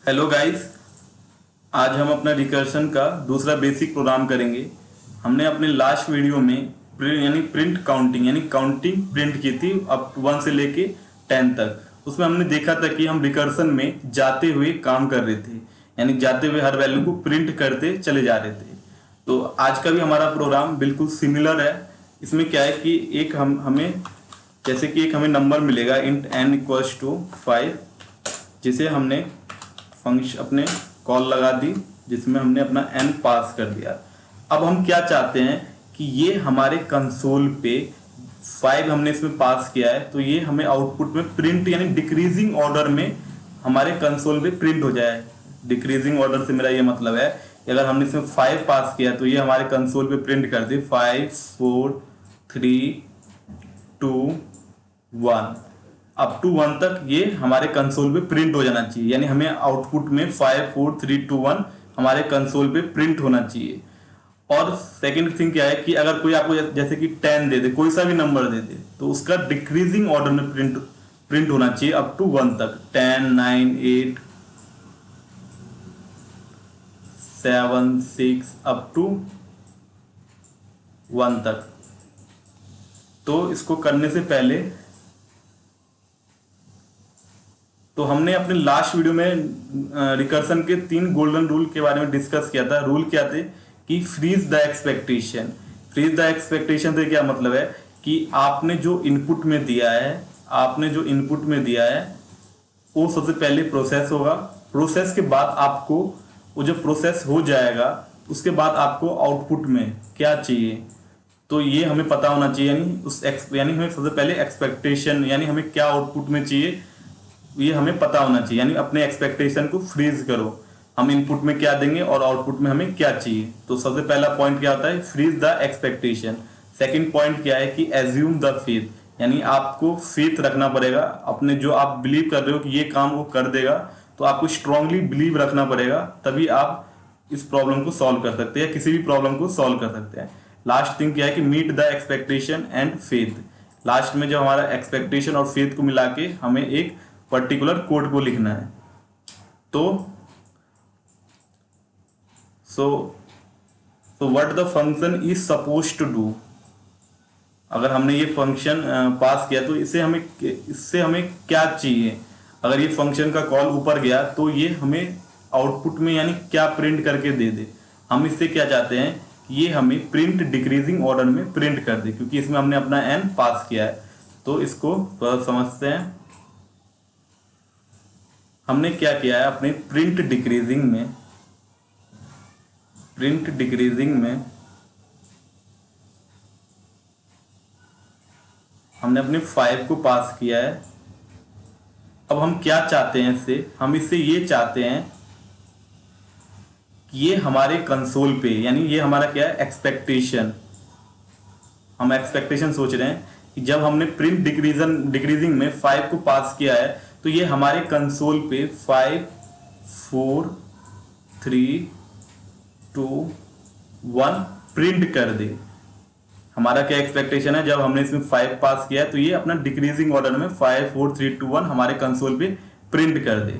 Hello guys. आज हम अपना रिकर्शन का दूसरा बेसिक प्रोग्राम करेंगे। हमने अपने लास्ट वीडियो में प्रिंट काउंटिंग यानी काउंटिंग प्रिंट की थी अप 1 से लेके 10 तक। उसमें हमने देखा था कि हम रिकर्शन में जाते हुए काम कर रहे थे, यानी जाते हुए हर वैल्यू को प्रिंट करते चले जा रहे थे। तो आज का भी हमारा प्रोग्राम बिल्कुल सिमिलर है। इसमें क्या है कि एक हमें जैसे कि एक हमें नंबर मिलेगा इंट n इक्वल्स टू 5, जिसे हमने फंक्शन अपने कॉल लगा दी, जिसमें हमने अपना n पास कर दिया। अब हम क्या चाहते हैं कि ये हमारे कंसोल पे 5 हमने इसमें पास किया है, तो ये हमें आउटपुट में प्रिंट यानी डिक्रीजिंग ऑर्डर में हमारे कंसोल पे प्रिंट हो जाए। डिक्रीजिंग ऑर्डर से मेरा ये मतलब है कि अगर हमने इसमें 5 पास किया तो ये हमारे कंसोल पे प्रिंट कर दे 5 4 3 2 1। अप टू 1 तक ये हमारे कंसोल पे प्रिंट हो जाना चाहिए, यानी हमें आउटपुट में 5 4 3 2 1 हमारे कंसोल पे प्रिंट होना चाहिए। और सेकंड थिंग क्या है कि अगर कोई आपको जैसे कि 10 दे दे, कोई सा भी नंबर दे दे, तो उसका डिक्रीजिंग ऑर्डर में प्रिंट होना चाहिए अप टू 1 तक। 10 9 8 7 6 अप टू 1 तक। तो इसको करने से पहले तो हमने अपने लास्ट वीडियो में रिकर्सन के 3 गोल्डन रूल के बारे में डिस्कस किया था। रूल क्या थे कि freeze the expectation. Freeze the expectation से क्या मतलब है कि आपने जो इनपुट में दिया है वो सबसे पहले प्रोसेस होगा। प्रोसेस के बाद आपको वो जब प्रोसेस हो जाएगा उसके बाद आपको आउटपुट में क्या चाहिए, तो ये हमें पता होना चाहिए। यानी हमें सबसे पहले एक्सपेक्टेशन यानी हमें क्या आउटपुट में चाहिए ये हमें पता होना चाहिए। यानी अपने एक्सपेक्टेशन को फ्रीज करो, हम इनपुट में क्या देंगे और आउटपुट में हमें क्या चाहिए। तो सबसे पहला पॉइंट क्या होता है, freeze the expectation. Second point क्या है कि एज्यूम द फेथ, यानी आपको फेथ रखना पड़ेगा अपने जो आप बिलीव कर रहे हो कि ये काम वो कर देगा, तो आपको स्ट्रांगली बिलीव रखना पड़ेगा, तभी आप इस प्रॉब्लम को सॉल्व कर सकते हैं, किसी भी प्रॉब्लम को सॉल्व कर सकते हैं। लास्ट थिंग क्या है कि meet the expectation and faith. Last में जो हमारा एक्सपेक्टेशन और फेथ को मिला के हमें एक पर्टिकुलर कोड को लिखना है। तो so what the function is suppose to do. अगर हमने ये फंक्शन पास किया तो इससे हमें क्या चाहिए। अगर ये फंक्शन का कॉल ऊपर गया तो ये हमें आउटपुट में यानी क्या प्रिंट करके दे दे। हम इससे क्या चाहते हैं कि ये हमें प्रिंट डिक्रीजिंग ऑर्डर में प्रिंट कर दे, क्योंकि इसमें हमने अपना n पास किया है। तो इसको थोड़ा समझते हैं। हमने क्या किया है, अपने प्रिंट डिक्रीजिंग में हमने अपने 5 को पास किया है। अब हम क्या चाहते हैं इससे, हम इससे ये चाहते हैं कि ये हमारे कंसोल पे, यानी ये हमारा क्या है, एक्सपेक्टेशन। हम एक्सपेक्टेशन सोच रहे हैं कि जब हमने प्रिंट डिक्रीजिंग में 5 को पास किया है तो ये हमारे कंसोल पे 5 4 3 2 1 प्रिंट कर दे। हमारा क्या एक्सपेक्टेशन है, जब हमने इसमें 5 पास किया है तो ये अपना डिक्रीजिंग ऑर्डर में 5 4 3 2 1 हमारे कंसोल पे प्रिंट कर दे।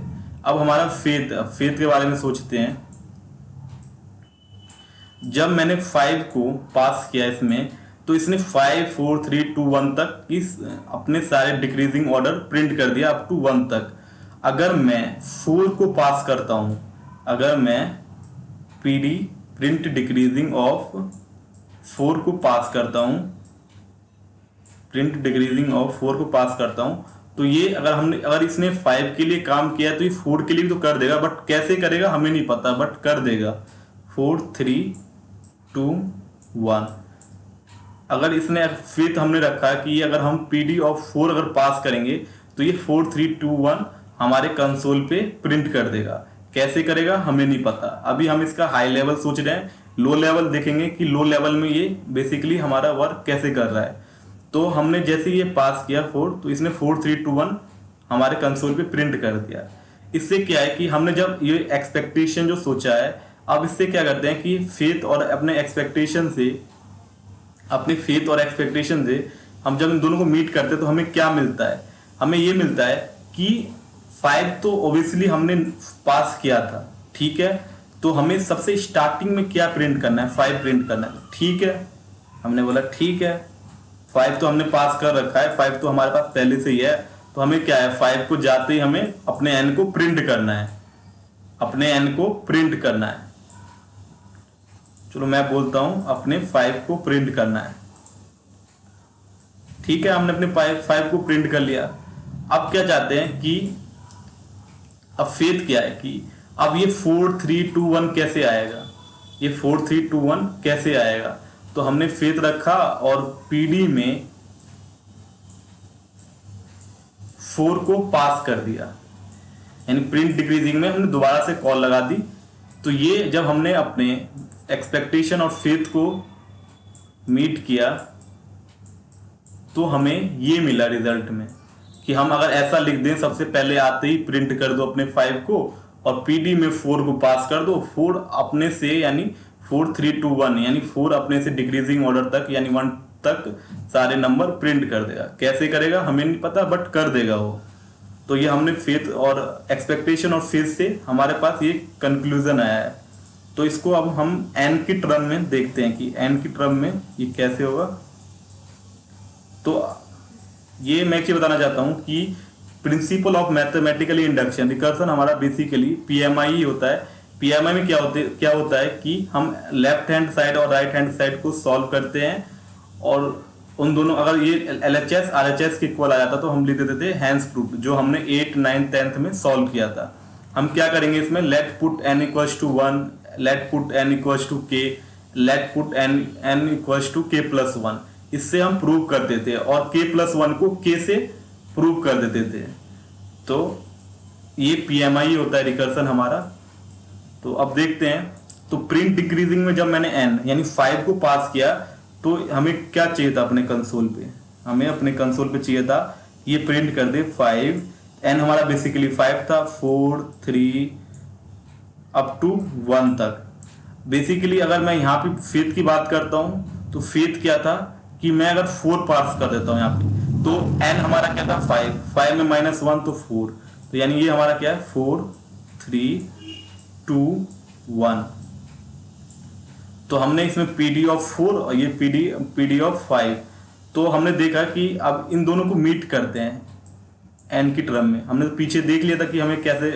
अब हमारा फेथ के बारे में सोचते हैं। जब मैंने 5 को पास किया इसमें, तो इसने 5 4 3 2 1 तक इस अपने सारे डिक्रीजिंग ऑर्डर प्रिंट कर दिया अप टू 1 तक। अगर मैं 4 को पास करता हूं, अगर मैं pd प्रिंट डिक्रीजिंग ऑफ 4 को पास करता हूं, प्रिंट डिक्रीजिंग ऑफ 4 को पास करता हूं, तो ये अगर इसने 5 के लिए काम किया तो ये 4 के लिए भी तो कर देगा, बट कैसे करेगा हमें नहीं पता, बट कर देगा। 4 3 2 1। अगर इसने फेथ हमने रखा कि अगर हम pd ऑफ 4 अगर पास करेंगे तो ये 4 3 2 1 हमारे कंसोल पे प्रिंट कर देगा। कैसे करेगा हमें नहीं पता। अभी हम इसका हाई लेवल सोच रहे हैं, लो लेवल देखेंगे कि लो लेवल में ये बेसिकली हमारा वर्क कैसे कर रहा है। तो हमने जैसे ये पास किया 4, तो इसने 4 3 2 1 हमारे कंसोल पे प्रिंट कर दिया। इससे क्या है कि हमने जब ये एक्सपेक्टेशन जो सोचा है, अब इससे क्या करते हैं कि फेथ और अपने एक्सपेक्टेशन से हम जब इन दोनों को मीट करते हैं तो हमें क्या मिलता है, हमें ये मिलता है कि 5 तो ओबियसली हमने पास किया था, ठीक है। तो हमें सबसे स्टार्टिंग में क्या प्रिंट करना है, 5 प्रिंट करना है, ठीक है। हमने बोला ठीक है, 5 तो हमने पास कर रखा है, 5 तो हमारे पास पहले से ही है। तो हमें क्या है, 5 को जाते ही हमें अपने एन को प्रिंट करना है, अपने एन को प्रिंट करना है। चलो मैं बोलता हूं, अपने 5 को प्रिंट करना है, ठीक है। हमने अपने 5 को प्रिंट कर लिया। अब क्या चाहते हैं कि अब फेथ क्या है कि अब ये 4 3 2 1 कैसे आएगा, ये 4 3 2 1 कैसे आएगा। तो हमने फेथ रखा और पीडी में 4 को पास कर दिया, यानी प्रिंट डिक्रीजिंग में हमने दोबारा से कॉल लगा दी। तो ये जब हमने अपने एक्सपेक्टेशन और फेथ को मीट किया तो हमें ये मिला रिजल्ट में कि हम अगर ऐसा लिख दें, सबसे पहले आते ही प्रिंट कर दो अपने 5 को और पीडी में 4 को पास कर दो। 4 अपने से यानी 4 3 2 1 यानी 4 अपने से डिक्रीजिंग ऑर्डर तक यानी 1 तक सारे नंबर प्रिंट कर देगा। कैसे करेगा हमें नहीं पता, बट कर देगा वो। तो ये हमने फेथ और एक्सपेक्टेशन और फेथ से हमारे पास ये कंक्लूजन आया है। तो इसको अब हम एन की टर्म में देखते हैं कि एन की टर्म में ये कैसे होगा। तो ये मैं क्या बताना चाहता हूं कि principle of mathematically induction recursion हमारा बेसिकली पीएमआई होता है। पीएमआई में क्या होता है कि हम लेफ्ट हैंड साइड और राइट हैंड साइड को सॉल्व करते हैं और उन दोनों, अगर ये एलएचएस आरएचएस के इक्वल आ जाता तो हम लिख देते थे हैंस प्रूफ, जो हमने 8 9 10th में सॉल्व किया था। हम क्या करेंगे इसमें, let put n equals to 1, let put n equals to k, let put n equals to k plus 1। इससे हम प्रूव कर देते हैं और k प्लस 1 को k से प्रूव कर देते थे। तो ये पीएमआई होता है रिकर्सन हमारा। तो अब देखते हैं, तो प्रिंट डिक्रीजिंग में जब मैंने n यानी 5 को पास किया तो हमें क्या चाहिए था अपने कंसोल पे, हमें अपने कंसोल पे चाहिए था ये प्रिंट कर दे 5, n हमारा बेसिकली 5 था, 4 3 अप टू 1 तक। बेसिकली अगर मैं यहाँ पे फेथ की बात करता हूँ तो फेथ क्या था कि मैं अगर 4 पास कर देता हूँ यहाँ पे तो n हमारा क्या था 5 में -1 तो 4, तो यानी ये हमारा क्या है 4 3 2 1। तो हमने इसमें पीडी ऑफ 4 और ये पीडी ऑफ 5। तो हमने देखा कि अब इन दोनों को मीट करते हैं एन की टर्म में। हमने तो पीछे देख लिया था कि हमें कैसे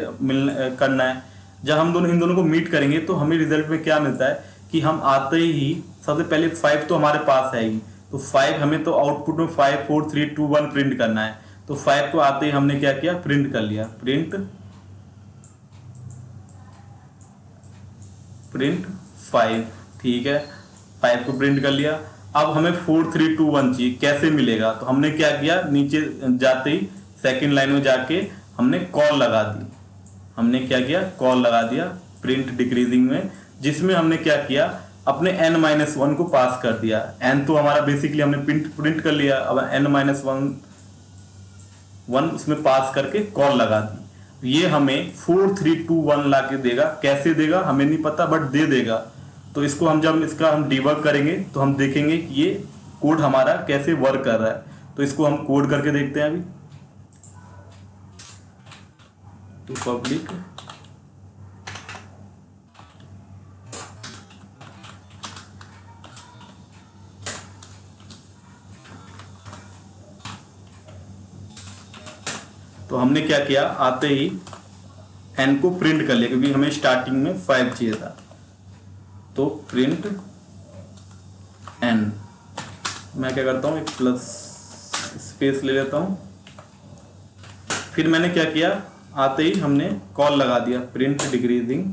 करना है। जब हम इन दोनों को मीट करेंगे तो हमें रिजल्ट में क्या मिलता है कि हम आते ही सबसे पहले 5 तो हमारे पास है ही, तो 5 हमें तो आउटपुट में 5 4 3 2 1 प्रिंट करना है। तो 5 को आते ही हमने क्या किया, प्रिंट कर लिया, प्रिंट 5, ठीक है। 5 को प्रिंट कर लिया। अब हमें 4 3 2 1 चाहिए, कैसे मिलेगा। तो हमने क्या किया, नीचे जाते ही सेकंड लाइन में जाके हमने कॉल लगा दी। हमने क्या किया, कॉल लगा दिया प्रिंट डिक्रीजिंग में, जिसमें हमने क्या किया, अपने n-1 को पास कर दिया। n तो हमारा बेसिकली हमने प्रिंट कर लिया, अब n-1 उसमें पास करके कॉल लगा दी। ये हमें 4 3 2 1 ला के देगा। कैसे देगा हमें नहीं पता, बट दे देगा। तो इसको हम जब इसका हम डिबग करेंगे तो हम देखेंगे कि ये कोड हमारा कैसे वर्क कर रहा है। तो इसको हम कोड करके देखते हैं अभी। तो पब्लिक तो हमने क्या किया, आते ही n को प्रिंट कर लिया क्योंकि हमें स्टार्टिंग में 5 चाहिए था। तो प्रिंट n, मैं क्या करता हूं, एक प्लस स्पेस ले लेता हूं। फिर मैंने क्या किया, आते ही हमने कॉल लगा दिया प्रिंट डिक्रीजिंग,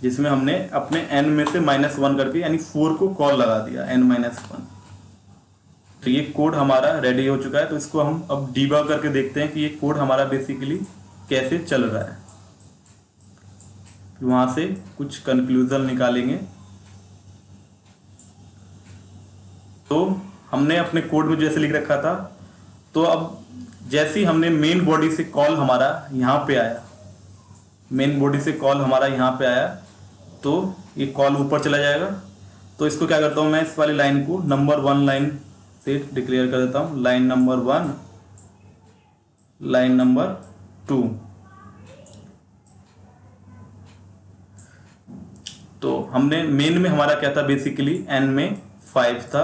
जिसमें हमने अपने n में से -1 करके यानी 4 को कॉल लगा दिया n-1। तो ये कोड हमारा रेडी हो चुका है। तो इसको हम अब डीबग करके देखते हैं कि ये कोड हमारा बेसिकली कैसे चल रहा है। वहां से कुछ कंक्लूजन निकालेंगे। तो हमने अपने कोड में जैसे लिख रखा था, तो अब जैसे ही हमने मेन बॉडी से कॉल हमारा यहाँ पे आया, मेन बॉडी से कॉल हमारा यहाँ पे आया, तो ये कॉल ऊपर चला जाएगा। तो इसको क्या करता हूँ मैं, इस वाली लाइन को नंबर 1 लाइन से डिक्लेयर कर देता हूँ, लाइन नंबर 1, लाइन नंबर 2। तो हमने मेन में हमारा क्या था, बेसिकली एन में 5 था,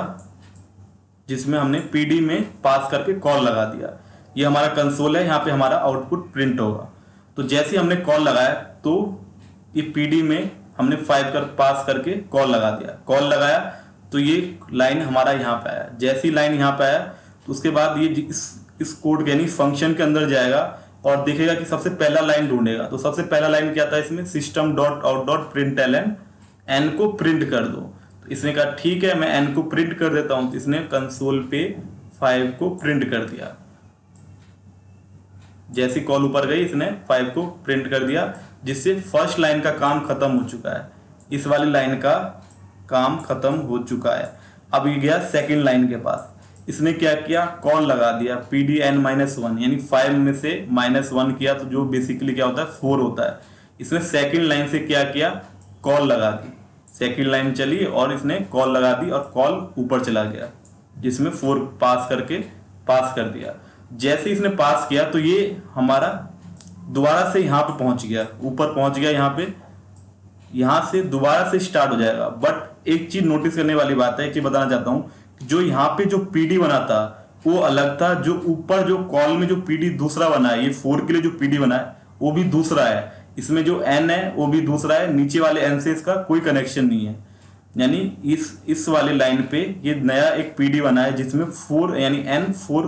जिसमें हमने पीडी में पास करके कॉल लगा दिया। ये हमारा कंसोल है, यहाँ पे हमारा आउटपुट प्रिंट होगा। तो जैसे ही हमने कॉल लगाया तो ये पीडी में हमने 5 कर पास करके कॉल लगा दिया। कॉल लगाया तो ये लाइन हमारा यहाँ पे आया। जैसी लाइन यहाँ पे आया तो उसके बाद ये इस कोड यानी फंक्शन के अंदर जाएगा और देखेगा कि सबसे पहला लाइन ढूंढेगा। तो सबसे पहला लाइन क्या था इसमें, system dot out dot println को प्रिंट कर दो। तो इसने कहा ठीक है, मैं एन को प्रिंट कर देता हूं। तो इसने कंसोल पे 5 को प्रिंट कर दिया। जैसी कॉल ऊपर गई इसने 5 को प्रिंट कर दिया, जिससे फर्स्ट लाइन का काम खत्म हो चुका है। इस वाली लाइन का काम खत्म हो चुका है। अब ये गया सेकंड लाइन के पास। इसने क्या किया, कॉल लगा दिया पीडी एन -1, यानी 5 में से -1 किया तो जो बेसिकली क्या होता है 4 होता है। इसने सेकंड लाइन से क्या किया, कॉल लगा दी। सेकंड लाइन चली और इसने कॉल लगा दी और कॉल ऊपर चला गया, जिसमें 4 पास करके पास कर दिया। जैसे इसने पास किया तो ये हमारा दोबारा से यहाँ पे पहुंच गया, ऊपर पहुंच गया यहाँ पे। यहाँ से दोबारा से स्टार्ट हो जाएगा। बट एक चीज नोटिस करने वाली बात है, एक चीज बताना चाहता हूँ, जो यहाँ पे जो पीडी बना था वो अलग था, जो ऊपर जो कॉल में जो पीडी दूसरा बना है, ये 4 के लिए जो पीडी बना है वो भी दूसरा है। इसमें जो एन है वो भी दूसरा है, नीचे वाले एन से इसका कोई कनेक्शन नहीं है। यानी इस वाले लाइन पे ये नया एक पीडी बना है जिसमें 4 यानी एन 4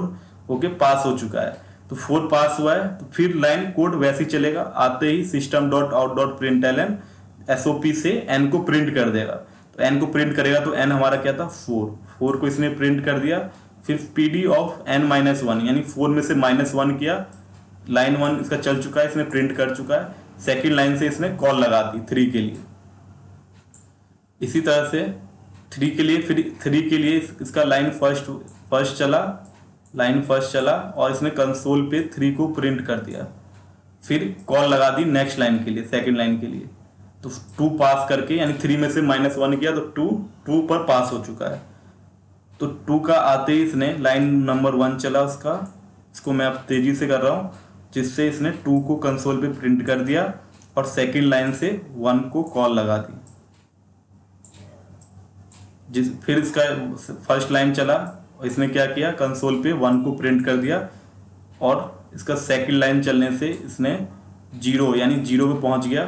होके पास हो चुका है। तो 4 पास हुआ है तो फिर लाइन कोड वैसे ही चलेगा। आते ही system dot out dot print L SOP से एन को प्रिंट कर देगा। तो एन को प्रिंट करेगा तो एन हमारा क्या था 4 को इसने प्रिंट कर दिया। फिर पीडी ऑफ एन -1 यानी 4 में से -1 किया। लाइन 1 इसका चल चुका है, इसने प्रिंट कर चुका है। सेकेंड लाइन से इसने कॉल लगा दी 3 के लिए। इसी तरह से 3 के लिए, फिर 3 के लिए इसका लाइन फर्स्ट चला और इसने कंसोल पे 3 को प्रिंट कर दिया। फिर कॉल लगा दी नेक्स्ट लाइन के लिए, सेकंड लाइन के लिए। तो 2 पास करके यानी 3 में से -1 किया तो 2 पर पास हो चुका है। तो 2 का आते ही इसने लाइन नंबर 1 चला उसका, इसको मैं अब तेजी से कर रहा हूँ, जिससे इसने 2 को कंसोल पे प्रिंट कर दिया और सेकंड लाइन से 1 को कॉल लगा दी। फिर इसका फर्स्ट लाइन चला और इसने क्या किया, कंसोल पे 1 को प्रिंट कर दिया और इसका सेकंड लाइन चलने से इसने 0 यानी 0 पे पहुंच गया।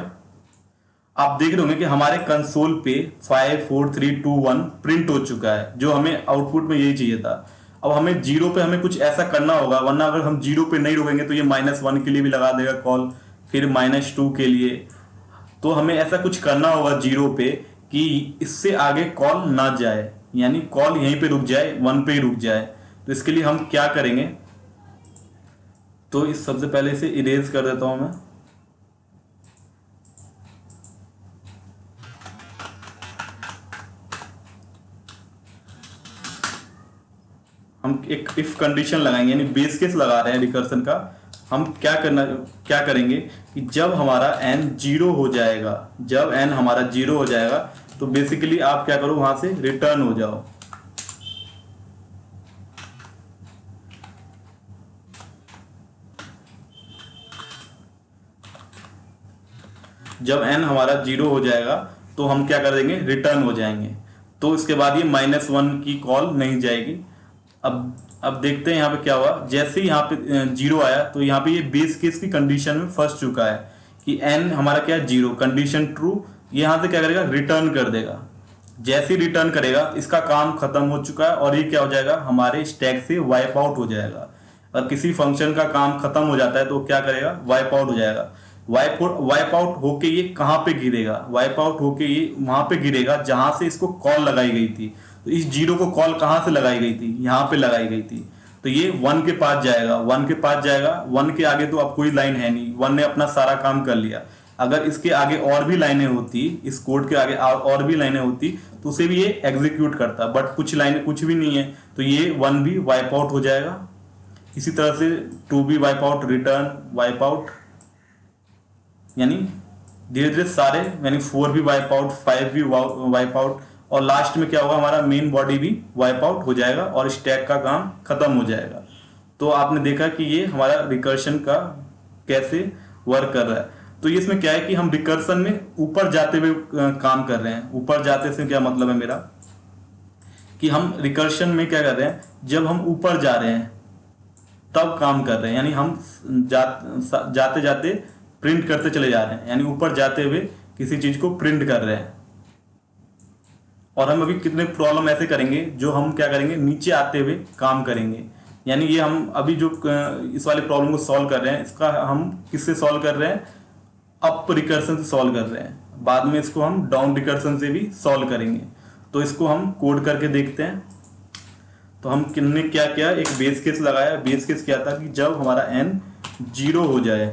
आप देख रहे होंगे कि हमारे कंसोल पे 5 4 3 2 1 प्रिंट हो चुका है, जो हमें आउटपुट में यही चाहिए था। अब हमें 0 पे हमें कुछ ऐसा करना होगा, वरना अगर हम 0 पे नहीं रुकेंगे तो ये -1 के लिए भी लगा देगा कॉल, फिर -2 के लिए। तो हमें ऐसा कुछ करना होगा 0 पे कि इससे आगे कॉल ना जाए, यानी कॉल यहीं पे रुक जाए, 1 पे ही रुक जाए। तो इसके लिए हम क्या करेंगे, तो इस सबसे पहले इसे इरेज कर देता हूं मैं। हम एक इफ कंडीशन लगाएंगे, यानी बेस केस लगा रहे हैं रिकर्सन का। हम क्या करेंगे कि जब हमारा n 0 हो जाएगा, जब n हमारा 0 हो जाएगा तो बेसिकली आप क्या करो, वहां से रिटर्न हो जाओ। जब n हमारा 0 हो जाएगा तो हम क्या कर देंगे, रिटर्न हो जाएंगे। तो इसके बाद ये -1 की कॉल नहीं जाएगी। अब देखते हैं यहाँ पे क्या हुआ। जैसे ही यहाँ पे 0 आया तो यहाँ पे ये बेस केस की कंडीशन में फंस चुका है कि n हमारा क्या है 0, कंडीशन ट्रू। यहाँ से क्या करेगा, रिटर्न कर देगा। जैसे ही रिटर्न करेगा इसका काम खत्म हो चुका है और ये क्या हो जाएगा, हमारे स्टैक से वाइप आउट हो जाएगा। और किसी फंक्शन का काम खत्म हो जाता है तो क्या करेगा, वाइप आउट हो जाएगा। वाइप आउट होके ये कहाँ पे गिरेगा, वाइप आउट होके ये वहां पे गिरेगा जहां से इसको कॉल लगाई गई थी। तो इस 0 को कॉल कहाँ से लगाई गई थी, यहाँ पे लगाई गई थी। तो ये 1 के पास जाएगा, 1 के पास जाएगा। 1 के आगे तो अब कोई लाइन है नहीं, 1 ने अपना सारा काम कर लिया। अगर इसके आगे और भी लाइनें होती, इस कोड के आगे और भी लाइनें होती तो उसे भी ये एग्जीक्यूट करता, बट कुछ लाइनें कुछ भी नहीं है तो ये 1 भी वाइप आउट हो जाएगा। इसी तरह से 2 भी wipe out, return, wipe out, यानी धीरे धीरे सारे, यानी 4 भी वाइप आउट, 5 भी वाइप आउट, और लास्ट में क्या होगा, हमारा मेन बॉडी भी वाइप आउट हो जाएगा और स्टैक का काम खत्म हो जाएगा। तो आपने देखा कि ये हमारा रिकर्शन का कैसे वर्क कर रहा है। तो ये इसमें क्या है कि हम रिकर्सन में ऊपर जाते हुए काम कर रहे हैं। ऊपर जाते से क्या मतलब है मेरा, कि हम रिकर्शन में क्या कर रहे हैं, जब हम ऊपर जा रहे हैं तब काम कर रहे हैं, यानी हम जाते जाते प्रिंट करते चले जा रहे हैं, यानी ऊपर जाते हुए किसी चीज को प्रिंट कर रहे हैं। और हम अभी कितने प्रॉब्लम ऐसे करेंगे जो हम क्या करेंगे, नीचे आते हुए काम करेंगे। यानी ये हम अभी जो इस वाले प्रॉब्लम को सॉल्व कर रहे हैं, इसका हम किससे सॉल्व कर रहे हैं, अप रिकर्सन से सॉल्व कर रहे हैं। बाद में इसको हम डाउन रिकर्सन से भी सॉल्व करेंगे। तो इसको हम कोड करके देखते हैं। तो हम किन्ने क्या किया, एक बेस केस लगाया। बेस केस क्या था कि जब हमारा n 0 हो जाए,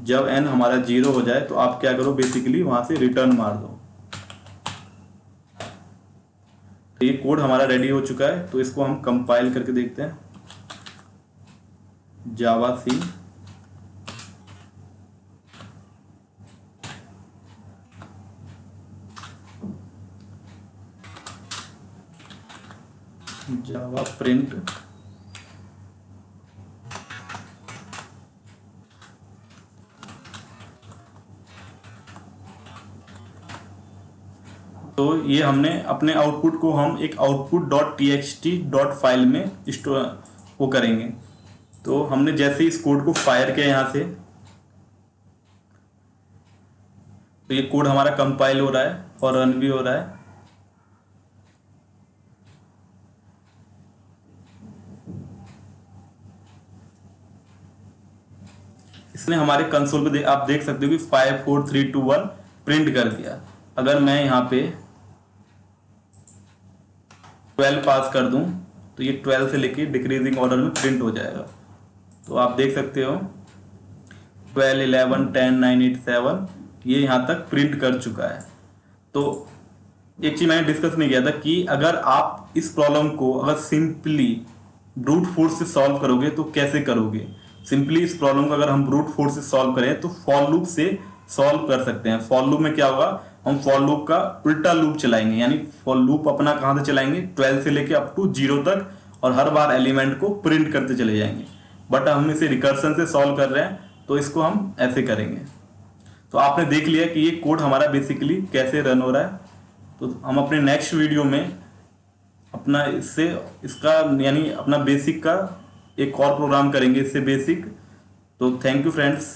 जब n हमारा 0 हो जाए तो आप क्या करो, बेसिकली वहां से रिटर्न मार दो। तो ये कोड हमारा रेडी हो चुका है। तो इसको हम कंपाइल करके देखते हैं। जावा सी जावा प्रिंट तो ये हमने अपने आउटपुट को हम एक output dot txt dot file में स्टोर वो करेंगे। तो हमने जैसे ही इस कोड को फायर किया यहाँ से, तो ये कोड हमारा कंपाइल हो रहा है और रन भी हो रहा है। इसने हमारे कंसोल पे आप देख सकते हो कि 5 4 3 2 1 प्रिंट कर दिया। अगर मैं यहाँ पे 12 पास कर दूं तो ये 12 से लेके डिक्रीजिंग ऑर्डर में प्रिंट हो जाएगा। तो आप देख सकते हो 12 11 10 9 8 7 ये यहाँ तक प्रिंट कर चुका है। तो एक चीज मैंने डिस्कस नहीं किया था कि अगर आप इस प्रॉब्लम को अगर सिंपली ब्रूट फोर्स से सॉल्व करोगे तो कैसे करोगे। सिंपली इस प्रॉब्लम को अगर हम ब्रूट फोर्स से सॉल्व करें तो फॉर लूप से सॉल्व कर सकते हैं। फॉर लूप में क्या होगा, हम फॉर लूप का उल्टा लूप चलाएंगे, यानी फॉर लूप अपना कहां से चलाएंगे, 12 से लेके अप टू 0 तक, और हर बार एलिमेंट को प्रिंट करते चले जाएंगे। बट हम इसे रिकर्सन से सॉल्व कर रहे हैं तो इसको हम ऐसे करेंगे। तो आपने देख लिया कि ये कोड हमारा बेसिकली कैसे रन हो रहा है। तो हम अपने नेक्स्ट वीडियो में अपना इसका यानी अपना बेसिक का एक और प्रोग्राम करेंगे, इससे बेसिक। तो थैंक यू फ्रेंड्स।